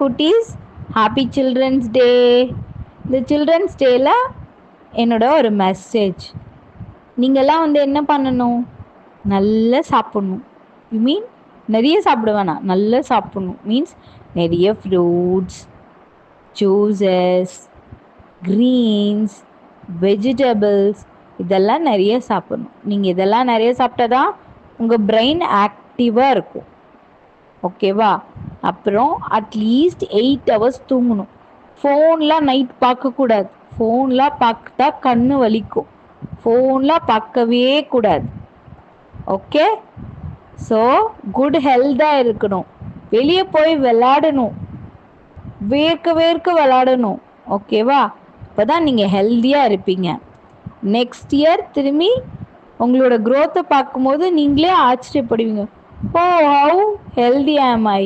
குட்டீஸ், happy children's day. இந்த children's டேல என்னோட ஒரு மெசேஜ், நீங்கள்லாம் என்ன பண்ணணும், நல்லா சாப்பிட்ணும். யூ மீன் நிறைய சாப்பிட வேணாம், நல்லா சாப்பிட்ணும். மீன்ஸ் நிறைய ஃப்ரூட்ஸ், ஜூஸஸ், க்ரீன்ஸ், வெஜிடபிள்ஸ் இதெல்லாம் நிறைய சாப்பிட்ணும். நீங்கள் இதெல்லாம் நிறைய சாப்பிட்டா தான் உங்கள் பிரெயின் ஆக்டிவாக இருக்கும். ஓகேவா? அப்புறம் அட்லீஸ்ட் 8 hours தூங்கணும். ஃபோன்லாம் நைட் பார்க்கக்கூடாது. ஃபோன்லாம் பார்த்தா கண்ணு வலிக்கும். ஃபோன்லாம் பார்க்கவே கூடாது. ஓகே? ஸோ குட் ஹெல்த்தாக இருக்கணும். வெளியே போய் விளாடணும், வேர்க்க விளாடணும். ஓகேவா? இப்போ தான் நீங்கள் ஹெல்த்தியாக இருப்பீங்க. நெக்ஸ்ட் இயர் திரும்பி உங்களோட க்ரோத்தை பார்க்கும்போது நீங்களே ஆச்சரியப்படுவீங்க. ஓ, ஹவு ஹெல்தி ஆம் ஐ.